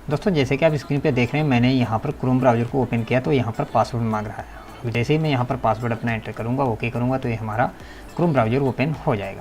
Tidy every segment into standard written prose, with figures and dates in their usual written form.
दोस्तों जैसे कि आप स्क्रीन पे देख रहे हैं, मैंने यहाँ पर क्रोम ब्राउज़र को ओपन किया तो यहाँ पर पासवर्ड मांग रहा है। अब जैसे ही मैं यहाँ पर पासवर्ड अपना एंटर करूँगा, ओके करूँगा, तो ये हमारा क्रोम ब्राउज़र ओपन हो जाएगा।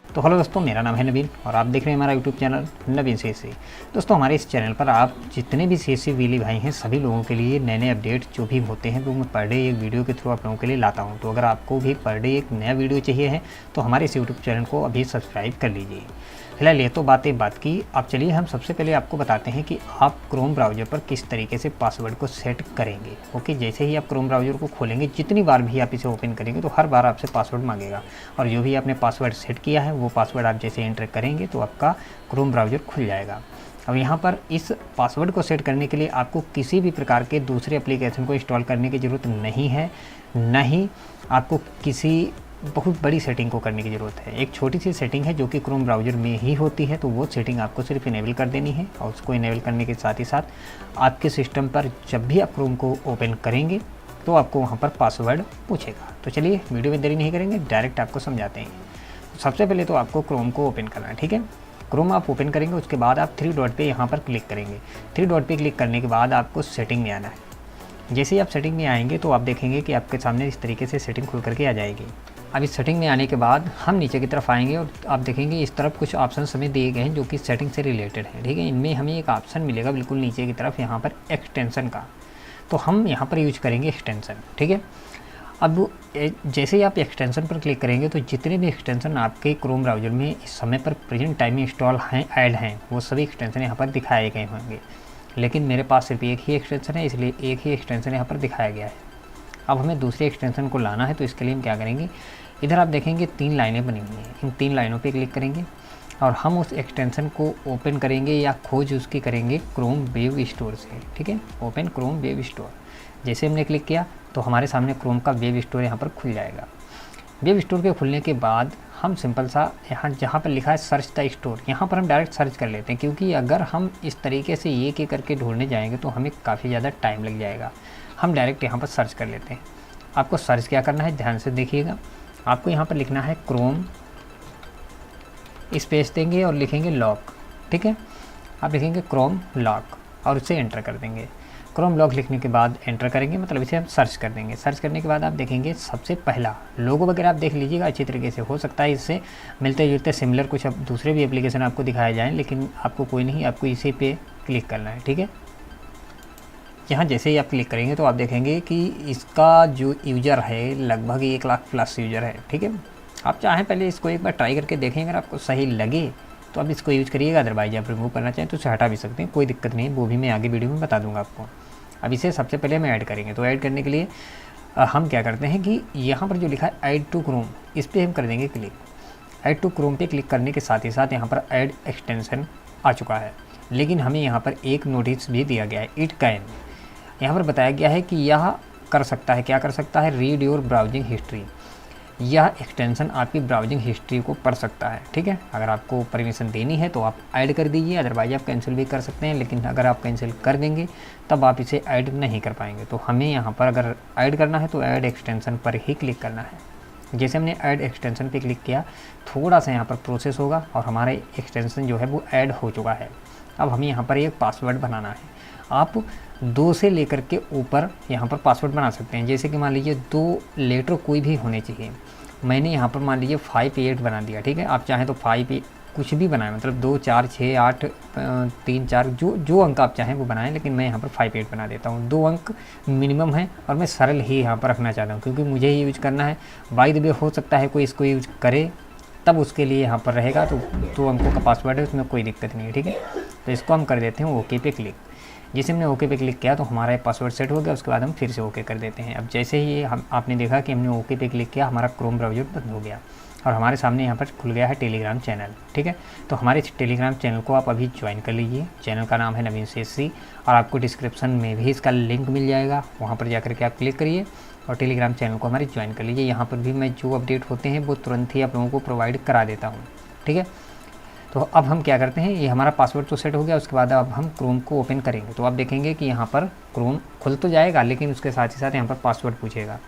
तो हेलो दोस्तों, मेरा नाम है नवीन और आप देख रहे हैं हमारा यूट्यूब चैनल नवीन CSC। दोस्तों हमारे इस चैनल पर आप जितने भी CSC वीली भाई हैं, सभी लोगों के लिए नए नए अपडेट जो भी होते हैं वो मैं पर डे एक वीडियो के थ्रू आप लोगों के लिए लाता हूं। तो अगर आपको भी पर डे एक नया वीडियो चाहिए है तो हमारे इस यूट्यूब चैनल को अभी सब्सक्राइब कर लीजिए। फिलहाल ये तो बात की। अब चलिए हम सबसे पहले आपको बताते हैं कि आप क्रोम ब्राउज़र पर किस तरीके से पासवर्ड को सेट करेंगे। ओके, जैसे ही आप क्रोम ब्राउज़र को खोलेंगे, जितनी बार भी आप इसे ओपन करेंगे तो हर बार आपसे पासवर्ड मांगेगा, और जो भी आपने पासवर्ड सेट किया है वो पासवर्ड आप जैसे एंटर करेंगे तो आपका क्रोम ब्राउज़र खुल जाएगा। अब यहाँ पर इस पासवर्ड को सेट करने के लिए आपको किसी भी प्रकार के दूसरे एप्लीकेशन को इंस्टॉल करने की ज़रूरत नहीं है, न ही आपको किसी बहुत बड़ी सेटिंग को करने की ज़रूरत है। एक छोटी सी सेटिंग है जो कि क्रोम ब्राउज़र में ही होती है, तो वो सेटिंग आपको सिर्फ इनेबल कर देनी है, और उसको इनेबल करने के साथ ही साथ आपके सिस्टम पर जब भी आप क्रोम को ओपन करेंगे तो आपको वहाँ पर पासवर्ड पूछेगा। तो चलिए वीडियो में देरी नहीं करेंगे, डायरेक्ट आपको समझाते हैं। सबसे पहले तो आपको क्रोम को ओपन करना है, ठीक है। क्रोम आप ओपन करेंगे, उसके बाद आप 3 डॉट पे यहाँ पर क्लिक करेंगे। 3 डॉट पे क्लिक करने के बाद आपको सेटिंग में आना है। जैसे ही आप सेटिंग में आएंगे तो आप देखेंगे कि आपके सामने इस तरीके से सेटिंग खुल करके आ जाएगी। अब इस सेटिंग में आने के बाद हम नीचे की तरफ आएंगे और आप देखेंगे इस तरफ कुछ ऑप्शन हमें दिए गए हैं जो कि सेटिंग से रिलेटेड है, ठीक है। इनमें हमें एक ऑप्शन मिलेगा बिल्कुल नीचे की तरफ यहाँ पर एक्सटेंशन का, तो हम यहाँ पर यूज करेंगे एक्सटेंशन, ठीक है। अब जैसे ही आप एक्सटेंशन पर क्लिक करेंगे तो जितने भी एक्सटेंशन आपके क्रोम ब्राउज़र में इस समय पर प्रेजेंट टाइम में इंस्टॉल हैं, ऐड हैं, वो सभी एक्सटेंशन यहाँ पर दिखाए गए होंगे। लेकिन मेरे पास सिर्फ एक ही एक्सटेंशन है, इसलिए एक ही एक्सटेंशन यहाँ पर दिखाया गया है। अब हमें दूसरे एक्सटेंशन को लाना है, तो इसके लिए हम क्या करेंगे, इधर आप देखेंगे 3 लाइनें बनी हुई हैं, इन 3 लाइनों पे क्लिक करेंगे और हम उस एक्सटेंशन को ओपन करेंगे या खोज उसकी करेंगे क्रोम वेब स्टोर से, ठीक है। ओपन क्रोम वेब स्टोर, जैसे हमने क्लिक किया तो हमारे सामने क्रोम का वेब स्टोर यहाँ पर खुल जाएगा। वेब स्टोर के खुलने के बाद हम सिंपल सा यहाँ जहाँ पर लिखा है सर्च द स्टोर, यहाँ पर हम डायरेक्ट सर्च कर लेते हैं, क्योंकि अगर हम इस तरीके से एक एक करके ढूंढने जाएंगे तो हमें काफ़ी ज़्यादा टाइम लग जाएगा। हम डायरेक्ट यहाँ पर सर्च कर लेते हैं। आपको सर्च क्या करना है, ध्यान से देखिएगा। आपको यहाँ पर लिखना है क्रोम, स्पेस देंगे और लिखेंगे लॉक, ठीक है। आप लिखेंगे क्रोम लॉक और उसे एंटर कर देंगे। क्रोम लॉक लिखने के बाद एंटर करेंगे, मतलब इसे हम सर्च कर देंगे। सर्च करने के बाद आप देखेंगे सबसे पहला लोगो वगैरह आप देख लीजिएगा अच्छी तरीके से। हो सकता है इससे मिलते जुलते सिमिलर कुछ अब दूसरे भी एप्लीकेशन आपको दिखाए जाएँ, लेकिन आपको कोई नहीं, आपको इसी पे क्लिक करना है, ठीक है। यहाँ जैसे ही आप क्लिक करेंगे तो आप देखेंगे कि इसका जो यूज़र है लगभग 1 लाख प्लस यूज़र है, ठीक है। आप चाहें पहले इसको एक बार ट्राई करके देखें, अगर आपको सही लगे तो आप इसको यूज़ करिएगा, अदरवाइज आप रिमूव करना चाहें तो उसे हटा भी सकते हैं, कोई दिक्कत नहीं, वो भी मैं आगे वीडियो में बता दूंगा आपको। अब इसे सबसे पहले हम ऐड करेंगे, तो ऐड करने के लिए हम क्या करते हैं कि यहाँ पर जो लिखा है ऐड टू क्रोम, इस पर हम कर देंगे क्लिक। ऐड टू क्रोम पे क्लिक करने के साथ ही साथ यहाँ पर ऐड एक्सटेंशन आ चुका है, लेकिन हमें यहाँ पर एक नोटिस भी दिया गया है, इट कैन। यहाँ पर बताया गया है कि यह कर सकता है, क्या कर सकता है, रीड योर ब्राउजिंग हिस्ट्री। यह एक्सटेंशन आपकी ब्राउजिंग हिस्ट्री को पढ़ सकता है, ठीक है। अगर आपको परमिशन देनी है तो आप ऐड कर दीजिए, अदरवाइज आप कैंसिल भी कर सकते हैं, लेकिन अगर आप कैंसिल कर देंगे तब आप इसे ऐड नहीं कर पाएंगे। तो हमें यहाँ पर अगर ऐड करना है तो ऐड एक्सटेंशन पर ही क्लिक करना है। जैसे हमने ऐड एक्सटेंशन पर क्लिक किया, थोड़ा सा यहाँ पर प्रोसेस होगा और हमारे एक्सटेंशन जो है वो ऐड हो चुका है। अब हमें यहाँ पर एक पासवर्ड बनाना है। आप 2 से लेकर के ऊपर यहाँ पर पासवर्ड बना सकते हैं, जैसे कि मान लीजिए 2 लेटर कोई भी होने चाहिए। मैंने यहाँ पर मान लीजिए 58 बना दिया, ठीक है। आप चाहें तो 5 कुछ भी बनाएं, मतलब 2 4 6 8 3 4 जो अंक आप चाहें वो बनाएं, लेकिन मैं यहाँ पर 58 बना देता हूँ। 2 अंक मिनिमम है और मैं सरल ही यहाँ पर रखना चाहता हूँ, क्योंकि मुझे ही यूज करना है। बाय द वे हो सकता है कोई इसको यूज करे तब उसके लिए यहाँ पर रहेगा, तो 2 अंकों का पासवर्ड है, उसमें कोई दिक्कत नहीं है, ठीक है। तो इसको हम कर देते हैं ओके पे क्लिक। जैसे हमने ओके पे क्लिक किया तो हमारा पासवर्ड सेट हो गया, उसके बाद हम फिर से ओके कर देते हैं। अब जैसे ही आपने देखा कि हमने ओके पे क्लिक किया, हमारा क्रोम ब्राउज़र बंद हो गया और हमारे सामने यहाँ पर खुल गया है टेलीग्राम चैनल, ठीक है। तो हमारे इस टेलीग्राम चैनल को आप अभी ज्वाइन कर लीजिए। चैनल का नाम है नवीन CSC और आपको डिस्क्रिप्शन में भी इसका लिंक मिल जाएगा, वहाँ पर जाकर के आप क्लिक करिए और टेलीग्राम चैनल को हमारे ज्वाइन कर लीजिए। यहाँ पर भी मैं जो अपडेट होते हैं वो तुरंत ही आप लोगों को प्रोवाइड करा देता हूँ, ठीक है। तो अब हम क्या करते हैं, ये हमारा पासवर्ड तो सेट हो गया, उसके बाद अब हम क्रोम को ओपन करेंगे। तो आप देखेंगे कि यहाँ पर क्रोम खुल तो जाएगा, लेकिन उसके साथ ही साथ यहाँ पर पासवर्ड पूछेगा।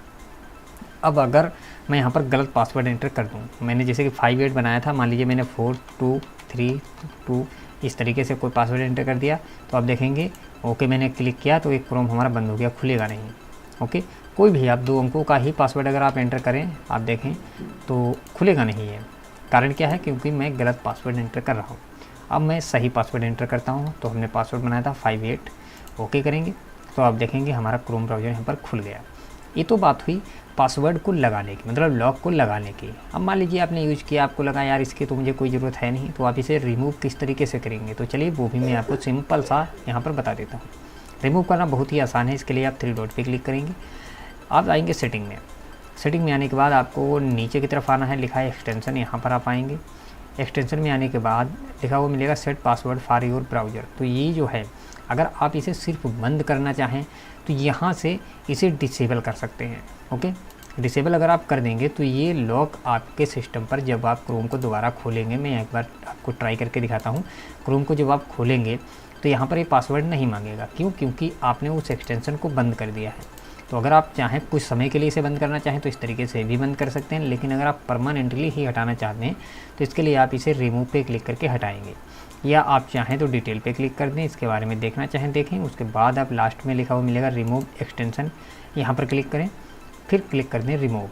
अब अगर मैं यहाँ पर गलत पासवर्ड एंटर कर दूँ, मैंने जैसे कि 58 बनाया था, मान लीजिए मैंने 4 2 3 2 इस तरीके से कोई पासवर्ड एंटर कर दिया तो आप देखेंगे ओके मैंने क्लिक किया तो एक क्रोम हमारा बंद हो गया, खुलेगा नहीं। ओके, कोई भी आप 2 अंकों का ही पासवर्ड अगर आप एंटर करें आप देखें तो खुलेगा नहीं है। कारण क्या है, क्योंकि मैं गलत पासवर्ड एंटर कर रहा हूँ। अब मैं सही पासवर्ड एंटर करता हूँ, तो हमने पासवर्ड बनाया था 58, ओके करेंगे तो आप देखेंगे हमारा क्रोम ब्राउज़र यहाँ पर खुल गया। ये तो बात हुई पासवर्ड को लगाने की, मतलब लॉक को लगाने की। अब मान लीजिए आपने यूज़ किया, आपको लगा यार इसकी तो मुझे कोई ज़रूरत है नहीं, तो आप इसे रिमूव किस तरीके से करेंगे, तो चलिए वो भी मैं आपको सिंपल सा यहाँ पर बता देता हूँ। रिमूव करना बहुत ही आसान है। इसके लिए आप 3 डॉट पे क्लिक करेंगे, आप आएंगे सेटिंग में। सेटिंग में आने के बाद आपको नीचे की तरफ आना है, लिखा है एक्सटेंशन, यहाँ पर आप आएंगे। एक्सटेंशन में आने के बाद लिखा हुआ मिलेगा set password for your browser. तो ये जो है अगर आप इसे सिर्फ बंद करना चाहें तो यहाँ से इसे डिसेबल कर सकते हैं। ओके, डिसेबल अगर आप कर देंगे तो ये लॉक आपके सिस्टम पर जब आप क्रोम को दोबारा खोलेंगे, मैं एक बार आपको ट्राई करके दिखाता हूँ। क्रोम को जब आप खोलेंगे तो यहाँ पर ये पासवर्ड नहीं मांगेगा। क्यों? क्योंकि आपने उस एक्सटेंशन को बंद कर दिया है। तो अगर आप चाहें कुछ समय के लिए इसे बंद करना चाहें तो इस तरीके से भी बंद कर सकते हैं, लेकिन अगर आप परमानेंटली ही हटाना चाहते हैं तो इसके लिए आप इसे रिमूव पे क्लिक करके हटाएंगे, या आप चाहें तो डिटेल पे क्लिक कर दें, इसके बारे में देखना चाहें देखें। उसके बाद आप लास्ट में लिखा हुआ मिलेगा रिमूव एक्सटेंशन, यहाँ पर क्लिक करें, फिर क्लिक कर दें रिमूव।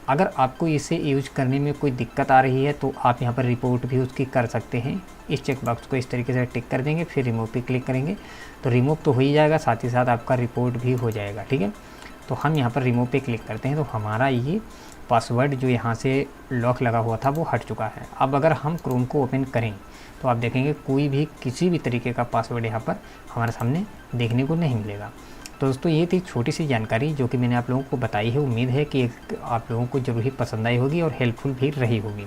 अगर आपको इसे यूज करने में कोई दिक्कत आ रही है तो आप यहाँ पर रिपोर्ट भी उसकी कर सकते हैं। इस चेकबॉक्स को इस तरीके से टिक कर देंगे, फिर रिमूव पे क्लिक करेंगे तो रिमूव तो हो ही जाएगा, साथ ही साथ आपका रिपोर्ट भी हो जाएगा। ठीक है, तो हम यहाँ पर रिमूव पे क्लिक करते हैं तो हमारा ये पासवर्ड जो यहाँ से लॉक लगा हुआ था वो हट चुका है। अब अगर हम क्रोम को ओपन करें तो आप देखेंगे कोई भी किसी भी तरीके का पासवर्ड यहाँ पर हमारे सामने देखने को नहीं मिलेगा। तो दोस्तों ये थी छोटी सी जानकारी जो कि मैंने आप लोगों को बताई है। उम्मीद है कि आप लोगों को ज़रूर ही पसंद आई होगी और हेल्पफुल भी रही होगी।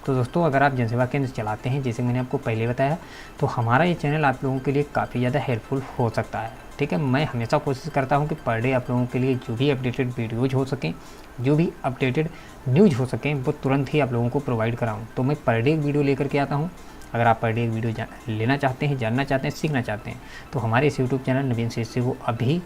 तो दोस्तों अगर आप जनसेवा केंद्र चलाते हैं, जैसे मैंने आपको पहले बताया, तो हमारा ये चैनल आप लोगों के लिए काफ़ी ज़्यादा हेल्पफुल हो सकता है। ठीक है, मैं हमेशा कोशिश करता हूँ कि पर डे आप लोगों के लिए जो भी अपडेटेड वीडियोज़ हो सकें, जो भी अपडेटेड न्यूज़ हो सकें, वो तुरंत ही आप लोगों को प्रोवाइड कराऊँ। तो मैं पर डे एक वीडियो लेकर के आता हूँ। अगर आप पर डे एक वीडियो लेना चाहते हैं, जानना चाहते हैं, सीखना चाहते हैं, तो हमारे इस यूट्यूब चैनल नवीन सीसी को अभी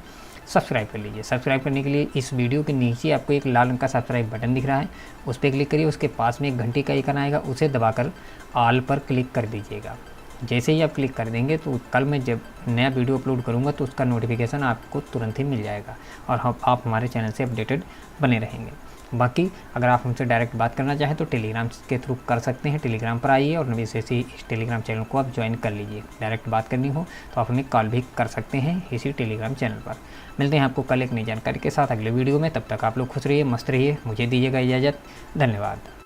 सब्सक्राइब कर लीजिए। सब्सक्राइब करने के लिए इस वीडियो के नीचे आपको एक लाल रंग का सब्सक्राइब बटन दिख रहा है, उस पर क्लिक करिए। उसके पास में एक घंटी का आइकन आएगा, उसे दबाकर ऑल पर क्लिक कर दीजिएगा। जैसे ही आप क्लिक कर देंगे तो कल मैं जब नया वीडियो अपलोड करूंगा तो उसका नोटिफिकेशन आपको तुरंत ही मिल जाएगा और आप हमारे चैनल से अपडेटेड बने रहेंगे। बाकी अगर आप हमसे डायरेक्ट बात करना चाहें तो टेलीग्राम के थ्रू कर सकते हैं। टेलीग्राम पर आइए और नवीन सीसी इस टेलीग्राम चैनल को आप ज्वाइन कर लीजिए। डायरेक्ट बात करनी हो तो आप हमें कॉल भी कर सकते हैं इसी टेलीग्राम चैनल पर। मिलते हैं आपको कल एक नई जानकारी के साथ अगले वीडियो में। तब तक आप लोग खुश रहिए, मस्त रहिए। मुझे दीजिएगा इजाज़त। धन्यवाद।